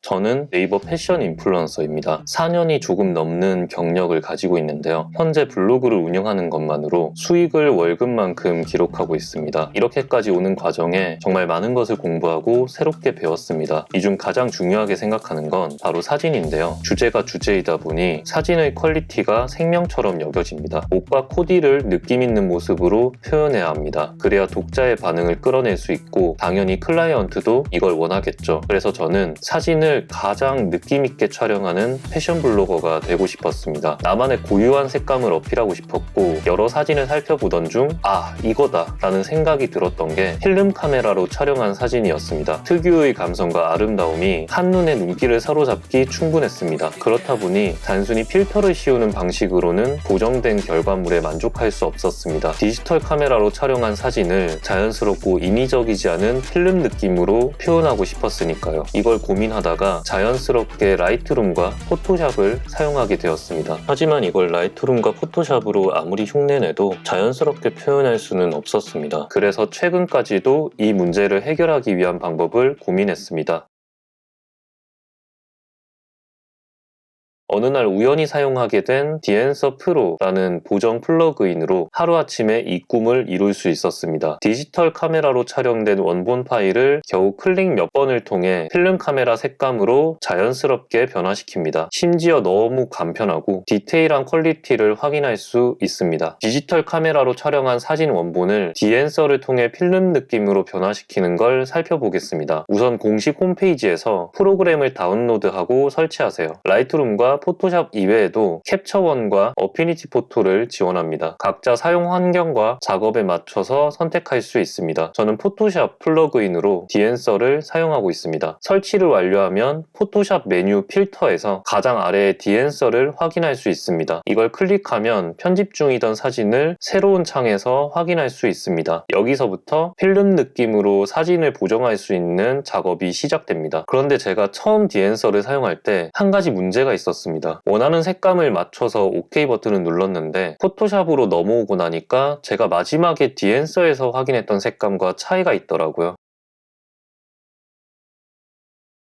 저는 네이버 패션 인플루언서입니다. 4년이 조금 넘는 경력을 가지고 있는데요. 현재 블로그를 운영하는 것만으로 수익을 월급만큼 기록하고 있습니다. 이렇게까지 오는 과정에 정말 많은 것을 공부하고 새롭게 배웠습니다. 이 중 가장 중요하게 생각하는 건 바로 사진인데요. 주제가 주제이다 보니 사진의 퀄리티가 생명처럼 여겨집니다. 옷과 코디를 느낌 있는 모습으로 표현해야 합니다. 그래야 독자의 반응을 끌어낼 수 있고 당연히 클라이언트도 이걸 원하겠죠. 그래서 저는 사진을 가장 느낌 있게 촬영하는 패션 블로거가 되고 싶었습니다. 나만의 고유한 색감을 어필하고 싶었고 여러 사진을 살펴보던 중 이거다 라는 생각이 들었던 게 필름 카메라로 촬영한 사진이었습니다. 특유의 감성과 아름다움이 한눈에 눈길을 사로잡기 충분했습니다. 그렇다 보니 단순히 필터를 씌우는 방식으로는 보정된 결과물에 만족할 수 없었습니다. 디지털 카메라로 촬영한 사진을 자연스럽고 인위적이지 않은 필름 느낌으로 표현하고 싶었으니까요. 이걸 고민하다가 자연스럽게 라이트룸과 포토샵을 사용하게 되었습니다. 하지만 이걸 라이트룸과 포토샵으로 아무리 흉내내도 자연스럽게 표현할 수는 없었습니다. 그래서 최근까지도 이 문제를 해결하기 위한 방법을 고민했습니다. 어느 날 우연히 사용하게 된 디앤서 프로라는 보정 플러그인으로 하루아침에 이 꿈을 이룰 수 있었습니다. 디지털 카메라로 촬영된 원본 파일을 겨우 클릭 몇 번을 통해 필름 카메라 색감으로 자연스럽게 변화시킵니다. 심지어 너무 간편하고 디테일한 퀄리티를 확인할 수 있습니다. 디지털 카메라로 촬영한 사진 원본을 디앤서를 통해 필름 느낌으로 변화시키는 걸 살펴보겠습니다. 우선 공식 홈페이지에서 프로그램을 다운로드하고 설치하세요. 라이트룸과 포토샵 이외에도 캡처원과 어피니티 포토를 지원합니다. 각자 사용 환경과 작업에 맞춰서 선택할 수 있습니다. 저는 포토샵 플러그인으로 디앤서를 사용하고 있습니다. 설치를 완료하면 포토샵 메뉴 필터에서 가장 아래에 디앤서를 확인할 수 있습니다. 이걸 클릭하면 편집 중이던 사진을 새로운 창에서 확인할 수 있습니다. 여기서부터 필름 느낌으로 사진을 보정할 수 있는 작업이 시작됩니다. 그런데 제가 처음 디앤서를 사용할 때 한 가지 문제가 있었습니다. 원하는 색감을 맞춰서 OK 버튼을 눌렀는데 포토샵으로 넘어오고 나니까 제가 마지막에 디앤서에서 확인했던 색감과 차이가 있더라고요.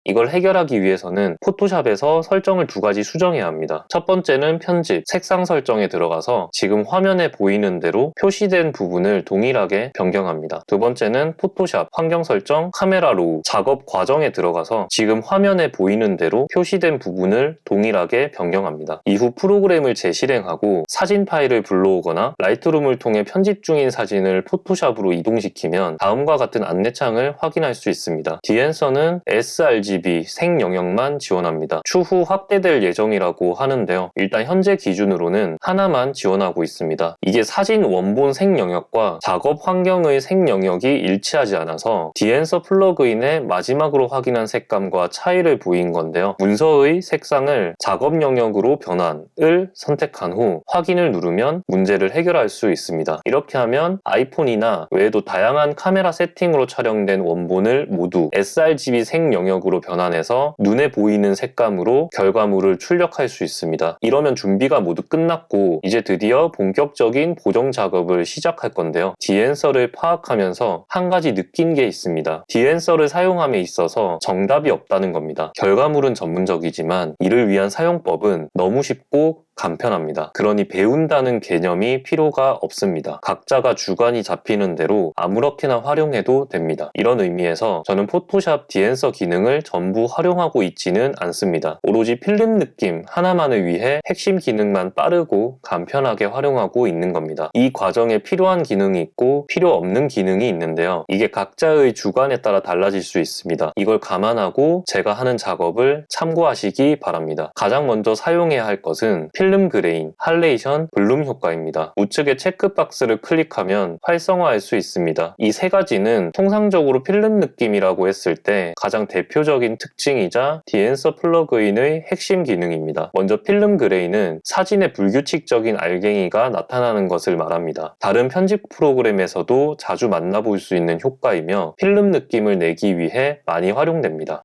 이걸 해결하기 위해서는 포토샵에서 설정을 두 가지 수정해야 합니다. 첫 번째는 편집, 색상 설정에 들어가서 지금 화면에 보이는 대로 표시된 부분을 동일하게 변경합니다. 두 번째는 포토샵, 환경 설정, 카메라 로우, 작업 과정에 들어가서 지금 화면에 보이는 대로 표시된 부분을 동일하게 변경합니다. 이후 프로그램을 재실행하고 사진 파일을 불러오거나 라이트룸을 통해 편집 중인 사진을 포토샵으로 이동시키면 다음과 같은 안내창을 확인할 수 있습니다. 디앤서는 sRGB 생영역만 지원합니다. 추후 확대될 예정이라고 하는데요. 일단 현재 기준으로는 하나만 지원하고 있습니다. 이게 사진 원본 생영역과 작업 환경의 생영역이 일치하지 않아서 디앤서 플러그인의 마지막으로 확인한 색감과 차이를 보인 건데요. 문서의 색상을 작업 영역으로 변환을 선택한 후 확인을 누르면 문제를 해결할 수 있습니다. 이렇게 하면 아이폰이나 외에도 다양한 카메라 세팅으로 촬영된 원본을 모두 sRGB 생영역으로 변환해서 눈에 보이는 색감으로 결과물을 출력할 수 있습니다. 이러면 준비가 모두 끝났고 이제 드디어 본격적인 보정 작업을 시작할 건데요. 디앤서를 파악하면서 한 가지 느낀 게 있습니다. 디앤서를 사용함에 있어서 정답이 없다는 겁니다. 결과물은 전문적이지만 이를 위한 사용법은 너무 쉽고 간편합니다. 그러니 배운다는 개념이 필요가 없습니다. 각자가 주관이 잡히는 대로 아무렇게나 활용해도 됩니다. 이런 의미에서 저는 포토샵 디앤서 기능을 전부 활용하고 있지는 않습니다. 오로지 필름 느낌 하나만을 위해 핵심 기능만 빠르고 간편하게 활용하고 있는 겁니다. 이 과정에 필요한 기능이 있고 필요 없는 기능이 있는데요. 이게 각자의 주관에 따라 달라질 수 있습니다. 이걸 감안하고 제가 하는 작업을 참고하시기 바랍니다. 가장 먼저 사용해야 할 것은 필름 그레인, 할레이션, 블룸 효과입니다. 우측의 체크박스를 클릭하면 활성화할 수 있습니다. 이 세 가지는 통상적으로 필름 느낌이라고 했을 때 가장 대표적인 특징이자 디앤서 플러그인의 핵심 기능입니다. 먼저 필름 그레인은 사진의 불규칙적인 알갱이가 나타나는 것을 말합니다. 다른 편집 프로그램에서도 자주 만나볼 수 있는 효과이며 필름 느낌을 내기 위해 많이 활용됩니다.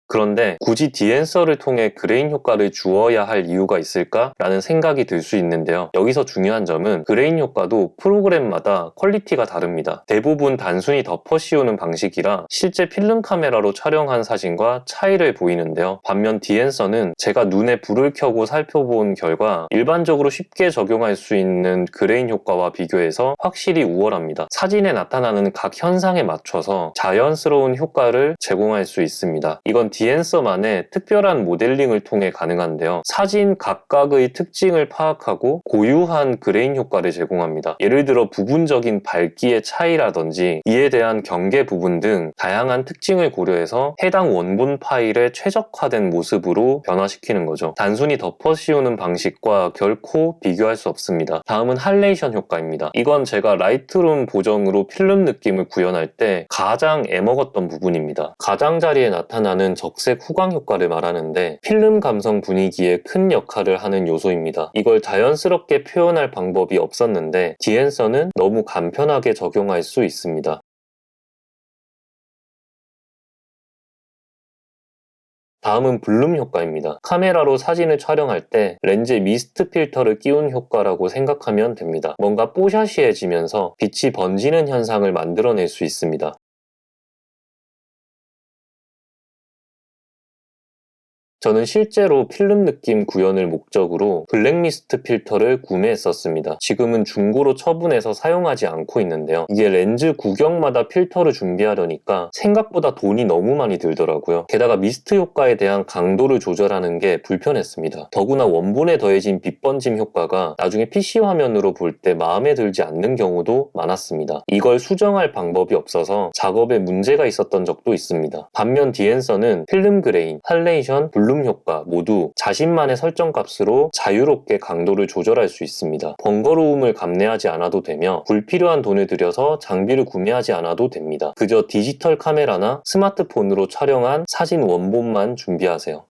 그런데 굳이 디엔서를 통해 그레인 효과를 주어야 할 이유가 있을까라는 생각이 들 수 있는데요. 여기서 중요한 점은 그레인 효과도 프로그램마다 퀄리티가 다릅니다. 대부분 단순히 덮어 씌우는 방식이라 실제 필름 카메라로 촬영한 사진과 차이를 보이는데요. 반면 디엔서는 제가 눈에 불을 켜고 살펴본 결과 일반적으로 쉽게 적용할 수 있는 그레인 효과와 비교해서 확실히 우월합니다. 사진에 나타나는 각 현상에 맞춰서 자연스러운 효과를 제공할 수 있습니다. 이건 디엔서만의 특별한 모델링을 통해 가능한데요. 사진 각각의 특징을 파악하고 고유한 그레인 효과를 제공합니다. 예를 들어 부분적인 밝기의 차이라든지 이에 대한 경계 부분 등 다양한 특징을 고려해서 해당 원본 파일에 최적화된 모습으로 변화시키는 거죠. 단순히 덮어 씌우는 방식과 결코 비교할 수 없습니다. 다음은 할레이션 효과입니다. 이건 제가 라이트룸 보정으로 필름 느낌을 구현할 때 가장 애먹었던 부분입니다. 가장자리에 나타나는 적색 후광 효과를 말하는데 필름 감성 분위기에 큰 역할을 하는 요소입니다. 이걸 자연스럽게 표현할 방법이 없었는데 디엔서는 너무 간편하게 적용할 수 있습니다. 다음은 블룸 효과입니다. 카메라로 사진을 촬영할 때 렌즈에 미스트 필터를 끼운 효과라고 생각하면 됩니다. 뭔가 뽀샤시해지면서 빛이 번지는 현상을 만들어낼 수 있습니다. 저는 실제로 필름 느낌 구현을 목적으로 블랙미스트 필터를 구매했었습니다. 지금은 중고로 처분해서 사용하지 않고 있는데요. 이게 렌즈 구경마다 필터를 준비하려니까 생각보다 돈이 너무 많이 들더라고요. 게다가 미스트 효과에 대한 강도를 조절하는 게 불편했습니다. 더구나 원본에 더해진 빛 번짐 효과가 나중에 PC 화면으로 볼 때 마음에 들지 않는 경우도 많았습니다. 이걸 수정할 방법이 없어서 작업에 문제가 있었던 적도 있습니다. 반면 디엔서는 필름 그레인, 할레이션, 블룸 효과 모두 자신만의 설정 값으로 자유롭게 강도를 조절할 수 있습니다. 번거로움을 감내하지 않아도 되며 불필요한 돈을 들여서 장비를 구매하지 않아도 됩니다. 그저 디지털 카메라나 스마트폰으로 촬영한 사진 원본만 준비하세요.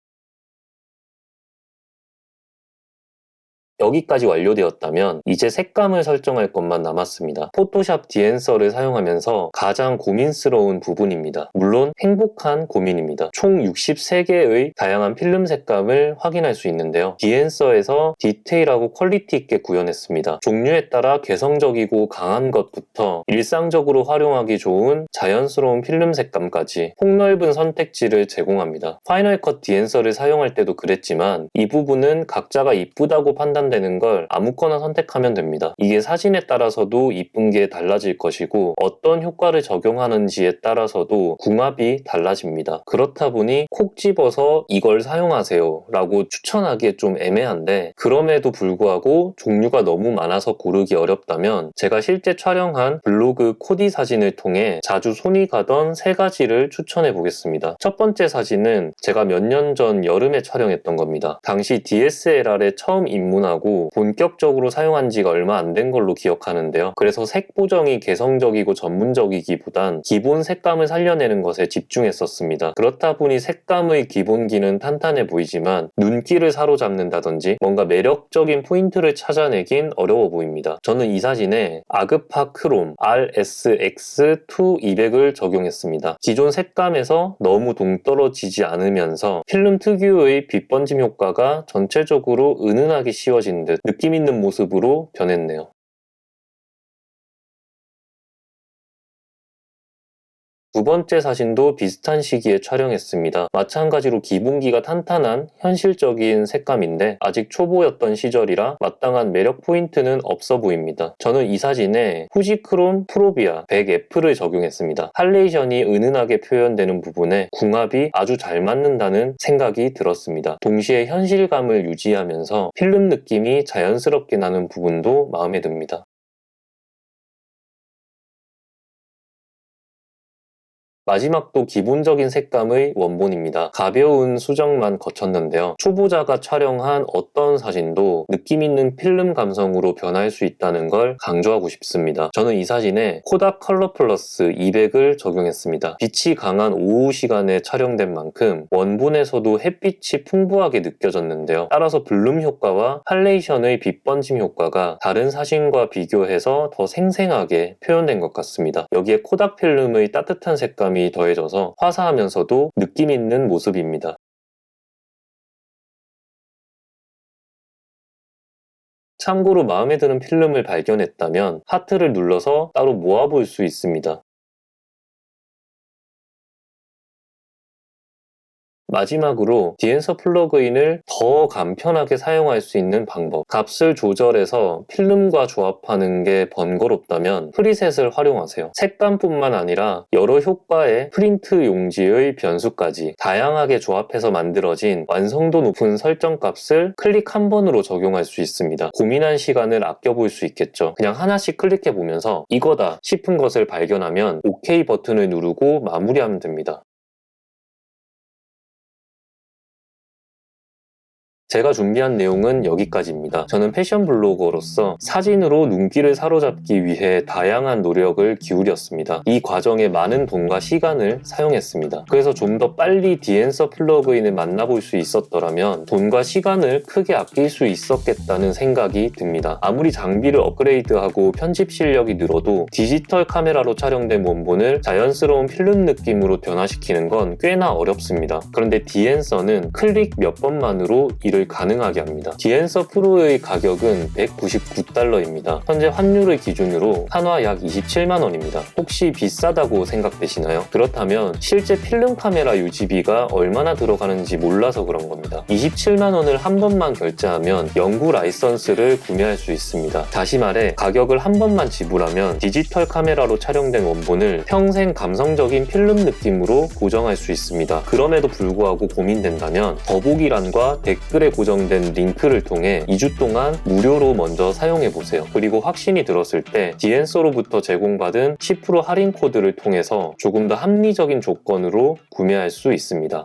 여기까지 완료되었다면 이제 색감을 설정할 것만 남았습니다. 포토샵 디엔서를 사용하면서 가장 고민스러운 부분입니다. 물론 행복한 고민입니다. 총 63개의 다양한 필름 색감을 확인할 수 있는데요. 디엔서에서 디테일하고 퀄리티 있게 구현했습니다. 종류에 따라 개성적이고 강한 것부터 일상적으로 활용하기 좋은 자연스러운 필름 색감까지 폭넓은 선택지를 제공합니다. 파이널 컷 디엔서를 사용할 때도 그랬지만 이 부분은 각자가 이쁘다고 판단되는 걸 아무거나 선택하면 됩니다. 이게 사진에 따라서도 이쁜 게 달라질 것이고 어떤 효과를 적용하는지에 따라서도 궁합이 달라집니다. 그렇다 보니 콕 집어서 이걸 사용하세요 라고 추천하기에 좀 애매한데 그럼에도 불구하고 종류가 너무 많아서 고르기 어렵다면 제가 실제 촬영한 블로그 코디 사진을 통해 자주 손이 가던 3가지를 추천해 보겠습니다. 첫 번째 사진은 제가 몇 년 전 여름에 촬영했던 겁니다. 당시 DSLR에 처음 입문하고 본격적으로 사용한 지가 얼마 안 된 걸로 기억하는데요. 그래서 색 보정이 개성적이고 전문적이기보단 기본 색감을 살려내는 것에 집중했었습니다. 그렇다 보니 색감의 기본기는 탄탄해 보이지만 눈길을 사로잡는다든지 뭔가 매력적인 포인트를 찾아내긴 어려워 보입니다. 저는 이 사진에 아그파 크롬 RSX2200을 적용했습니다. 기존 색감에서 너무 동떨어지지 않으면서 필름 특유의 빛 번짐 효과가 전체적으로 은은하게 씌워진 듯 느낌 있는 모습으로 변했네요. 두 번째 사진도 비슷한 시기에 촬영했습니다. 마찬가지로 기본기가 탄탄한 현실적인 색감인데 아직 초보였던 시절이라 마땅한 매력 포인트는 없어 보입니다. 저는 이 사진에 후지크롬 프로비아 100F를 적용했습니다. 할레이션이 은은하게 표현되는 부분에 궁합이 아주 잘 맞는다는 생각이 들었습니다. 동시에 현실감을 유지하면서 필름 느낌이 자연스럽게 나는 부분도 마음에 듭니다. 마지막도 기본적인 색감의 원본입니다. 가벼운 수정만 거쳤는데요. 초보자가 촬영한 어떤 사진도 느낌 있는 필름 감성으로 변할 수 있다는 걸 강조하고 싶습니다. 저는 이 사진에 코닥 컬러 플러스 200을 적용했습니다. 빛이 강한 오후 시간에 촬영된 만큼 원본에서도 햇빛이 풍부하게 느껴졌는데요. 따라서 블룸 효과와 할레이션의 빛 번짐 효과가 다른 사진과 비교해서 더 생생하게 표현된 것 같습니다. 여기에 코닥 필름의 따뜻한 색감이 장점이 더해져서 화사하면서도 느낌 있는 모습입니다. 참고로 마음에 드는 필름을 발견했다면 하트를 눌러서 따로 모아볼 수 있습니다. 마지막으로 디앤서 플러그인을 더 간편하게 사용할 수 있는 방법. 값을 조절해서 필름과 조합하는 게 번거롭다면 프리셋을 활용하세요. 색감뿐만 아니라 여러 효과의 프린트 용지의 변수까지 다양하게 조합해서 만들어진 완성도 높은 설정 값을 클릭 한 번으로 적용할 수 있습니다. 고민한 시간을 아껴볼 수 있겠죠. 그냥 하나씩 클릭해보면서 이거다 싶은 것을 발견하면 OK 버튼을 누르고 마무리하면 됩니다. 제가 준비한 내용은 여기까지입니다. 저는 패션 블로거로서 사진으로 눈길을 사로잡기 위해 다양한 노력을 기울였습니다. 이 과정에 많은 돈과 시간을 사용했습니다. 그래서 좀 더 빨리 디앤서 플러그인을 만나볼 수 있었더라면 돈과 시간을 크게 아낄 수 있었겠다는 생각이 듭니다. 아무리 장비를 업그레이드하고 편집 실력이 늘어도 디지털 카메라로 촬영된 원본을 자연스러운 필름 느낌으로 변화시키는 건 꽤나 어렵습니다. 그런데 디앤서는 클릭 몇 번만으로 이를 가능하게 합니다. 디앤서 프로의 가격은 $199입니다. 현재 환율을 기준으로 한화 약 27만원입니다. 혹시 비싸다고 생각되시나요? 그렇다면 실제 필름 카메라 유지비가 얼마나 들어가는지 몰라서 그런 겁니다. 27만원을 한 번만 결제하면 영구 라이선스를 구매할 수 있습니다. 다시 말해 가격을 한 번만 지불하면 디지털 카메라로 촬영된 원본을 평생 감성적인 필름 느낌으로 보정할 수 있습니다. 그럼에도 불구하고 고민된다면 더보기란과 댓글에 고정된 링크를 통해 2주 동안 무료로 먼저 사용해보세요. 그리고 확신이 들었을 때 디앤서로부터 제공받은 10% 할인 코드를 통해서 조금 더 합리적인 조건으로 구매할 수 있습니다.